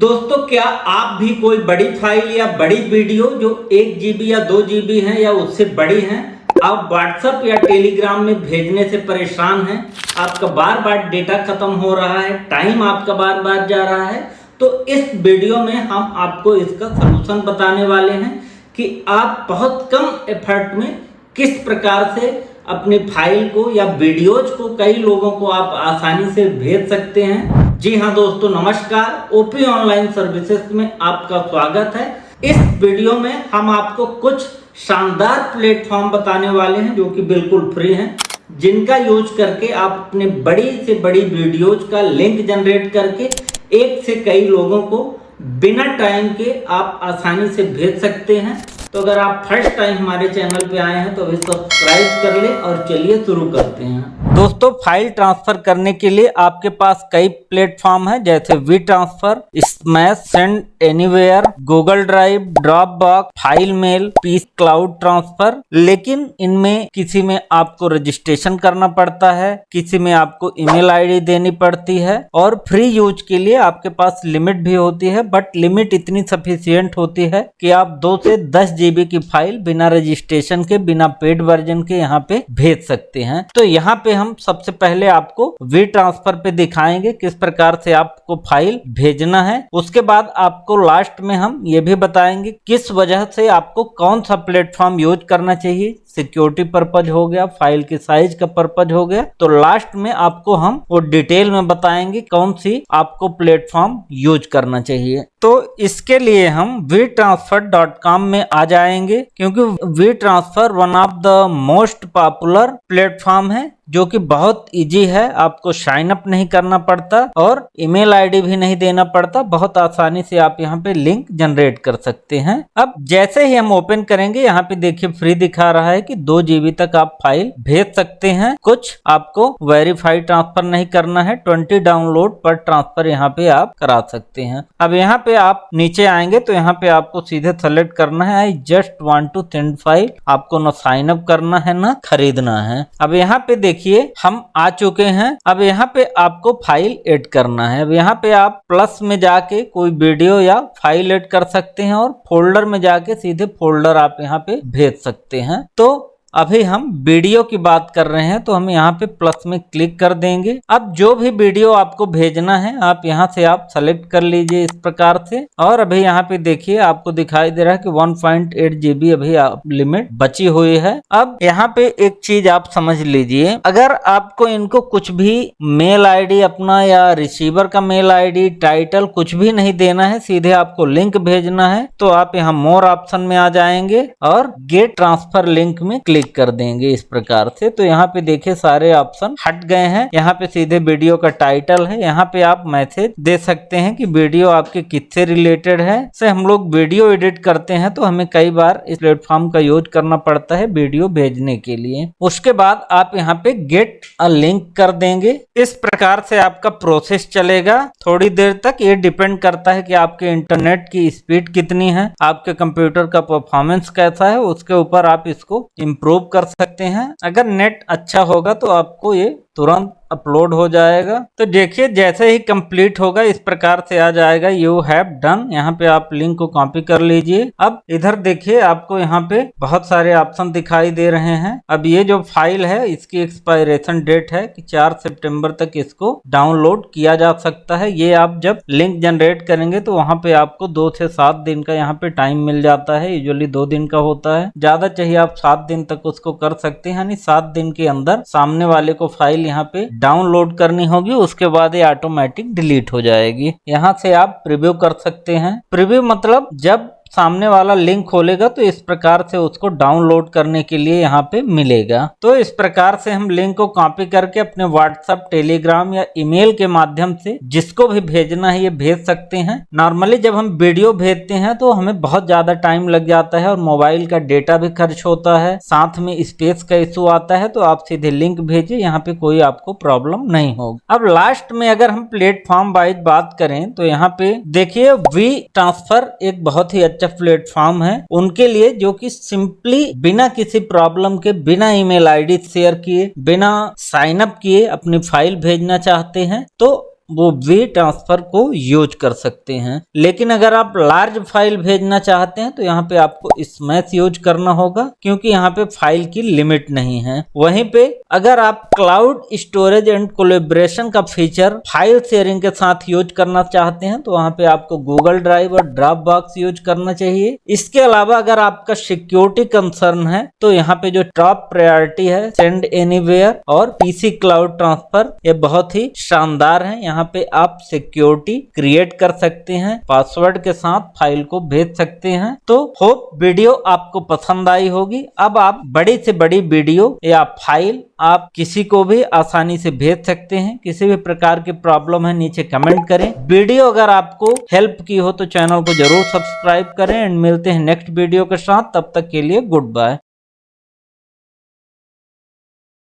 दोस्तों, क्या आप भी कोई बड़ी फाइल या बड़ी वीडियो जो 1 GB या 2 GB है या उससे बड़ी हैं, आप व्हाट्सएप या टेलीग्राम में भेजने से परेशान हैं, आपका बार बार डेटा खत्म हो रहा है, टाइम आपका बार बार जा रहा है, तो इस वीडियो में हम आपको इसका सलूशन बताने वाले हैं कि आप बहुत कम एफर्ट में किस प्रकार से अपनी फाइल को या वीडियोज को कई लोगों को आप आसानी से भेज सकते हैं। जी हाँ दोस्तों, नमस्कार। ओपी ऑनलाइन सर्विसेज में आपका स्वागत है। इस वीडियो में हम आपको कुछ शानदार प्लेटफॉर्म बताने वाले हैं जो कि बिल्कुल फ्री हैं, जिनका यूज करके आप अपने बड़ी से बड़ी वीडियोज का लिंक जनरेट करके एक से कई लोगों को बिना टाइम के आप आसानी से भेज सकते हैं। तो अगर आप फर्स्ट टाइम हमारे चैनल पे आए हैं तो अभी सब्सक्राइब कर लें और चलिए शुरू करते हैं। दोस्तों, फाइल ट्रांसफर करने के लिए आपके पास कई प्लेटफॉर्म हैं, जैसे WeTransfer, Smash, Send Anywhere, Google Drive, Dropbox, File Mail, pCloud Transfer. लेकिन इनमें किसी में आपको रजिस्ट्रेशन करना पड़ता है, किसी में आपको ईमेल आईडी देनी पड़ती है और फ्री यूज के लिए आपके पास लिमिट भी होती है, बट लिमिट इतनी सफिशिएंट होती है कि आप 2 से 10 GB की फाइल बिना रजिस्ट्रेशन के, बिना पेड वर्जन के यहाँ पे भेज सकते हैं। तो यहाँ पे हम सबसे पहले आपको वी ट्रांसफर पे दिखाएंगे किस प्रकार से आपको फाइल भेजना है। उसके बाद आपको लास्ट में हम ये भी बताएंगे किस वजह से आपको कौन सा प्लेटफॉर्म यूज करना चाहिए। सिक्योरिटी पर्पज हो गया, फाइल के साइज का पर्पज हो गया। तो लास्ट में आपको हम वो डिटेल में बताएंगे कौन सी आपको प्लेटफॉर्म यूज करना चाहिए। तो इसके लिए हम vtransfer.com में आ जाएंगे, क्योंकि WeTransfer one of the most popular platform है जो कि बहुत इजी है। आपको साइन अप नहीं करना पड़ता और ईमेल आईडी भी नहीं देना पड़ता। बहुत आसानी से आप यहाँ पे लिंक जनरेट कर सकते हैं। अब जैसे ही हम ओपन करेंगे, यहाँ पे देखिए फ्री दिखा रहा है कि 2 GB तक आप फाइल भेज सकते हैं। कुछ आपको वेरीफाई ट्रांसफर नहीं करना है, 20 डाउनलोड पर ट्रांसफर यहाँ पे आप करा सकते हैं। अब यहाँ पे आप नीचे आएंगे तो यहाँ पे आपको सीधे सेलेक्ट करना है I just want to send file. आपको ना साइन अप करना है ना खरीदना है। अब यहाँ पे देखिए हम आ चुके हैं। अब यहाँ पे आपको फाइल ऐड करना है। अब यहाँ पे आप प्लस में जाके कोई वीडियो या फाइल ऐड कर सकते हैं और फोल्डर में जाके सीधे फोल्डर आप यहाँ पे भेज सकते हैं। तो अभी हम वीडियो की बात कर रहे हैं तो हम यहाँ पे प्लस में क्लिक कर देंगे। अब जो भी वीडियो आपको भेजना है आप यहाँ से आप सेलेक्ट कर लीजिए इस प्रकार से। और अभी यहाँ पे देखिए आपको दिखाई दे रहा है कि 1.8 GB अभी लिमिट बची हुई है। अब यहाँ पे एक चीज आप समझ लीजिए, अगर आपको इनको कुछ भी मेल आईडी अपना या रिसीवर का मेल आईडी, टाइटल कुछ भी नहीं देना है, सीधे आपको लिंक भेजना है, तो आप यहाँ मोर ऑप्शन में आ जाएंगे और गेट ट्रांसफर लिंक में क्लिक कर देंगे इस प्रकार से। तो यहाँ पे देखिए सारे ऑप्शन हट गए हैं। यहाँ पे सीधे वीडियो का टाइटल है। यहाँ पे आप मैसेज दे सकते हैं कि वीडियो आपके किससे रिलेटेड है। से हम लोग वीडियो एडिट करते हैं तो हमें कई बार इस प्लेटफॉर्म का यूज करना पड़ता है वीडियो भेजने के लिए। उसके बाद आप यहाँ पे गेट अ लिंक कर देंगे। इस प्रकार से आपका प्रोसेस चलेगा थोड़ी देर तक। ये डिपेंड करता है कि आपके इंटरनेट की स्पीड कितनी है, आपके कंप्यूटर का परफॉर्मेंस कैसा है, उसके ऊपर आप इसको इम्प्रूव कर सकते हैं। अगर नेट अच्छा होगा तो आपको ये तुरंत अपलोड हो जाएगा। तो देखिए जैसे ही कंप्लीट होगा इस प्रकार से आ जाएगा यू हैव डन। यहाँ पे आप लिंक को कॉपी कर लीजिए। अब इधर देखिए आपको यहाँ पे बहुत सारे ऑप्शन दिखाई दे रहे हैं। अब ये जो फाइल है इसकी एक्सपायरेशन डेट है कि 4 सितंबर तक इसको डाउनलोड किया जा सकता है। ये आप जब लिंक जनरेट करेंगे तो वहां पे आपको 2 से 7 दिन का यहाँ पे टाइम मिल जाता है। यूजुअली 2 दिन का होता है, ज्यादा चाहिए आप 7 दिन तक उसको कर सकते हैं। यानी 7 दिन के अंदर सामने वाले को फाइल यहाँ पे डाउनलोड करनी होगी, उसके बाद ये ऑटोमेटिक डिलीट हो जाएगी। यहाँ से आप प्रीव्यू कर सकते हैं। प्रीव्यू मतलब जब सामने वाला लिंक खोलेगा तो इस प्रकार से उसको डाउनलोड करने के लिए यहाँ पे मिलेगा। तो इस प्रकार से हम लिंक को कॉपी करके अपने व्हाट्सएप, टेलीग्राम या ईमेल के माध्यम से जिसको भी भेजना है ये भेज सकते हैं। नॉर्मली जब हम वीडियो भेजते हैं तो हमें बहुत ज्यादा टाइम लग जाता है और मोबाइल का डेटा भी खर्च होता है, साथ में स्पेस का इशू आता है। तो आप सीधे लिंक भेजिए, यहाँ पे कोई आपको प्रॉब्लम नहीं होगी। अब लास्ट में अगर हम प्लेटफॉर्म वाइज बात करें तो यहाँ पे देखिए वी ट्रांसफर एक बहुत ही प्लेटफॉर्म है उनके लिए जो कि सिंपली बिना किसी प्रॉब्लम के, बिना ईमेल आईडी शेयर किए, बिना साइन अप किए अपनी फाइल भेजना चाहते हैं। तो वो वी ट्रांसफर को यूज कर सकते हैं। लेकिन अगर आप लार्ज फाइल भेजना चाहते हैं तो यहाँ पे आपको स्मैश यूज करना होगा, क्योंकि यहाँ पे फाइल की लिमिट नहीं है। वहीं पे अगर आप क्लाउड स्टोरेज एंड कोलैबोरेशन का फीचर फाइल शेयरिंग के साथ यूज करना चाहते हैं तो वहाँ पे आपको गूगल ड्राइव और ड्रॉप बॉक्स यूज करना चाहिए। इसके अलावा अगर आपका सिक्योरिटी कंसर्न है तो यहाँ पे जो टॉप प्रायोरिटी है सेंड एनीवेयर और पीसी क्लाउड ट्रांसफर, ये बहुत ही शानदार है। यहाँ पे आप सिक्योरिटी क्रिएट कर सकते हैं, पासवर्ड के साथ फाइल को भेज सकते हैं। तो होप वीडियो आपको पसंद आई होगी। अब आप बड़ी से बड़ी वीडियो या फाइल आप किसी को भी आसानी से भेज सकते हैं। किसी भी प्रकार की प्रॉब्लम है नीचे कमेंट करें। वीडियो अगर आपको हेल्प की हो तो चैनल को जरूर सब्सक्राइब करें एंड मिलते हैं नेक्स्ट वीडियो के साथ। तब तक के लिए गुड बाय।